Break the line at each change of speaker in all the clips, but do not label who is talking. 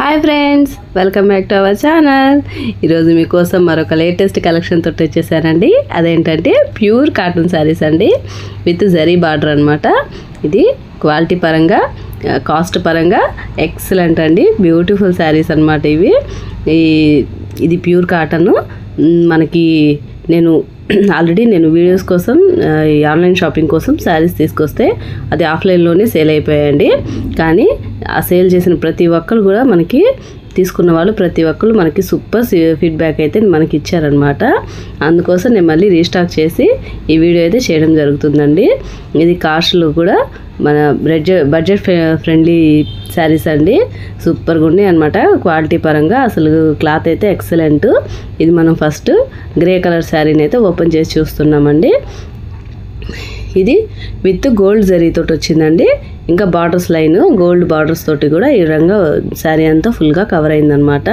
Hi friends, welcome back to our channel. ఈరోజు మీకోసం మరొక లేటెస్ట్ కలెక్షన్ తోటి వచ్చేసానండి. అదేంటంటే ప్యూర్ కాటన్ శారీస్ అండి, విత్ జరీ బార్డర్ అనమాట. ఇది క్వాలిటీ పరంగా, కాస్ట్ పరంగా ఎక్సలెంట్ అండి. బ్యూటిఫుల్ శారీస్ అనమాట ఇవి. ఇది ప్యూర్ కాటన్. మనకి ఆల్రెడీ నేను వీడియోస్ కోసం ఆన్లైన్ షాపింగ్ కోసం శారీస్ తీసుకొస్తే అది ఆఫ్లైన్లోనే సేల్ అయిపోయాయండి. కానీ ఆ సేల్ చేసిన ప్రతి ఒక్కరు కూడా మనకి తీసుకున్న వాళ్ళు ప్రతి ఒక్కరు మనకి సూపర్ ఫీడ్బ్యాక్ అయితే మనకి ఇచ్చారనమాట. అందుకోసం నేను మళ్ళీ రీస్టాక్ చేసి ఈ వీడియో అయితే చేయడం జరుగుతుందండి. ఇది కాస్ట్లు కూడా మన బడ్జెట్ ఫ్రెండ్లీ శారీస్ అండి. సూపర్గా ఉన్నాయి అనమాట క్వాలిటీ పరంగా. అసలు క్లాత్ అయితే ఎక్సలెంట్. ఇది మనం ఫస్ట్ గ్రే కలర్ శారీని అయితే ఓపెన్ చేసి చూస్తున్నామండి. ఇది విత్ గోల్డ్ జరీతోటి వచ్చిందండి. ఇంకా బార్డర్స్ లైన్ గోల్డ్ బార్డర్స్ తోటి కూడా ఈ రంగు శారీ అంతా ఫుల్గా కవర్ అయిందనమాట.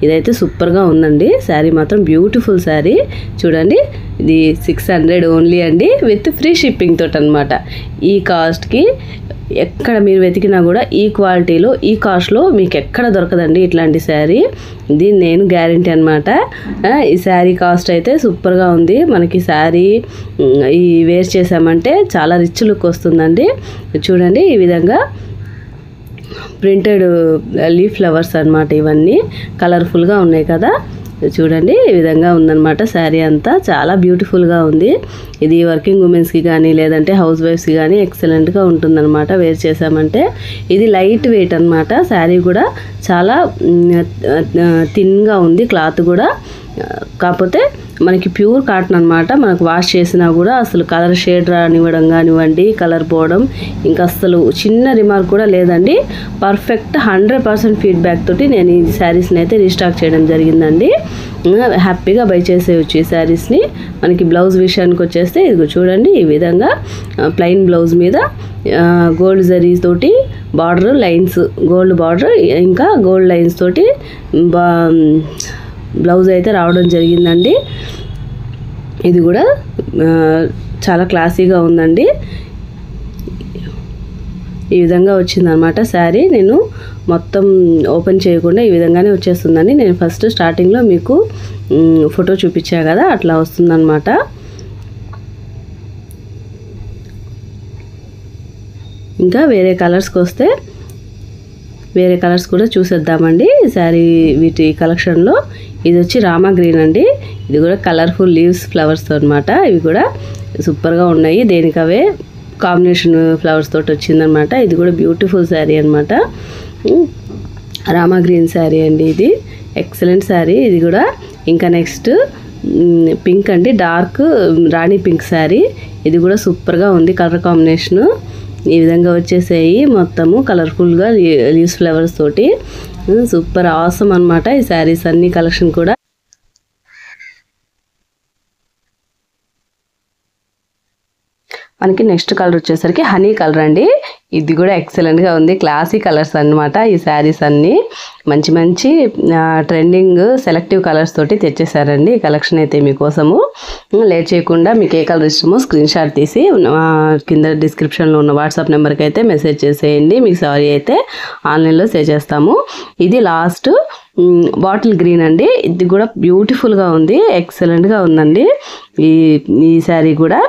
ఇదైతే సూపర్గా ఉందండి. శారీ మాత్రం బ్యూటిఫుల్ శారీ. చూడండి, ఇది 600 ఓన్లీ అండి, విత్ ఫ్రీ షిప్పింగ్ తోటి అనమాట. ఈ కాస్ట్కి ఎక్కడ మీరు వెతికినా కూడా ఈ క్వాలిటీలో ఈ కాస్ట్లో మీకు ఎక్కడ దొరకదండి ఇట్లాంటి శారీ. ఇది నేను గ్యారంటీ అనమాట. ఈ శారీ కాస్ట్ అయితే సూపర్గా ఉంది. మనకి శారీ ఈ వేర్ చేసామంటే చాలా రిచ్ లుక్ వస్తుందండి. చూడండి, ఈ విధంగా ప్రింటెడ్ లీఫ్ ఫ్లవర్స్ అనమాట. ఇవన్నీ కలర్ఫుల్గా ఉన్నాయి కదా. చూడండి, ఈ విధంగా ఉందన్నమాట. శారీ అంతా చాలా బ్యూటిఫుల్గా ఉంది. ఇది వర్కింగ్ ఉమెన్స్కి కానీ లేదంటే హౌస్ వైఫ్స్కి కానీ ఎక్సలెంట్గా ఉంటుందన్నమాట వేర్ చేసామంటే. ఇది లైట్ వెయిట్ అనమాట. శారీ కూడా చాలా థిన్గా ఉంది క్లాత్ కూడా. కాకపోతే మనకి ప్యూర్ కాటన్ అనమాట. మనకు వాష్ చేసినా కూడా అసలు కలర్ షేడ్ రానివ్వడం కానివ్వండి, కలర్ పోవడం ఇంకా అసలు చిన్న రిమార్క్ కూడా లేదండి. పర్ఫెక్ట్ 100% ఫీడ్బ్యాక్ తోటి నేను ఈ శారీస్ని అయితే రీస్టాక్ చేయడం జరిగిందండి. హ్యాపీగా బై చేసేయచ్చు ఈ శారీస్ని. మనకి బ్లౌజ్ విషయానికి వచ్చేస్తే ఇది చూడండి, ఈ విధంగా ప్లెయిన్ బ్లౌజ్ మీద గోల్డ్ జరీ తోటి బార్డర్ లైన్స్, గోల్డ్ బార్డర్ ఇంకా గోల్డ్ లైన్స్ తోటి బ్లౌజ్ అయితే రావడం జరిగిందండి. ఇది కూడా చాలా క్లాసీగా ఉందండి. ఈ విధంగా వచ్చిందనమాట శారీ. నేను మొత్తం ఓపెన్ చేయకుండా ఈ విధంగానే వచ్చేస్తుందండి. నేను ఫస్ట్ స్టార్టింగ్లో మీకు ఫోటో చూపించా కదా, అట్లా వస్తుందన్నమాట. ఇంకా వేరే కలర్స్కి వస్తే వేరే కలర్స్ కూడా చూసేద్దామండి శారీ వీటి కలెక్షన్లో. ఇది వచ్చి రామా గ్రీన్ అండి. ఇది కూడా కలర్ఫుల్ లీవ్స్ ఫ్లవర్స్తో అనమాట. ఇవి కూడా సూపర్గా ఉన్నాయి. దేనికవే కాంబినేషన్ ఫ్లవర్స్ తోటి వచ్చిందనమాట. ఇది కూడా బ్యూటిఫుల్ శారీ అనమాట. రామా గ్రీన్ శారీ అండి. ఇది ఎక్సలెంట్ శారీ. ఇది కూడా ఇంకా నెక్స్ట్ పింక్ అండి, డార్క్ రాణి పింక్ శారీ. ఇది కూడా సూపర్గా ఉంది కలర్ కాంబినేషను. ఈ విధంగా వచ్చేసాయి మొత్తము కలర్ఫుల్గా లీవ్స్ ఫ్లవర్స్ తోటి. సూపర్ ఆసమ్ అనమాట ఈ శారీస్ అన్ని కలెక్షన్ కూడా. మనకి నెక్స్ట్ కలర్ వచ్చేసరికి హనీ కలర్ అండి. ఇది కూడా ఎక్సలెంట్గా ఉంది. క్లాసీ కలర్స్ అన్నమాట. ఈ శారీస్ అన్నీ మంచి మంచి ట్రెండింగ్ సెలెక్టివ్ కలర్స్ తోటి తెచ్చేసారండి ఈ కలెక్షన్ అయితే మీకోసము. లేట్ చేయకుండా మీకు ఏ కలర్ ఇష్టమో స్క్రీన్ షాట్ తీసి కింద డిస్క్రిప్షన్లో ఉన్న వాట్సాప్ నెంబర్కి అయితే మెసేజ్ చేసేయండి. మీకు సారీ అయితే ఆన్లైన్లో సే చేస్తాము. ఇది లాస్ట్ బాటిల్ గ్రీన్ అండి. ఇది కూడా బ్యూటిఫుల్గా ఉంది, ఎక్సలెంట్గా ఉందండి ఈ శారీ కూడా.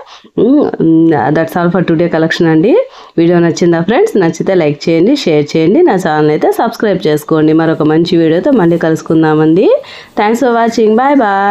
That's all for today collection అండి. వీడియో నచ్చిందా ఫ్రెండ్స్? నచ్చితే లైక్ చేయండి, షేర్ చేయండి, నా ఛానల్ అయితే సబ్స్క్రైబ్ చేసుకోండి. మరొక మంచి వీడియోతో మళ్ళీ కలుసుకుందామండి. Thanks for watching. Bye bye.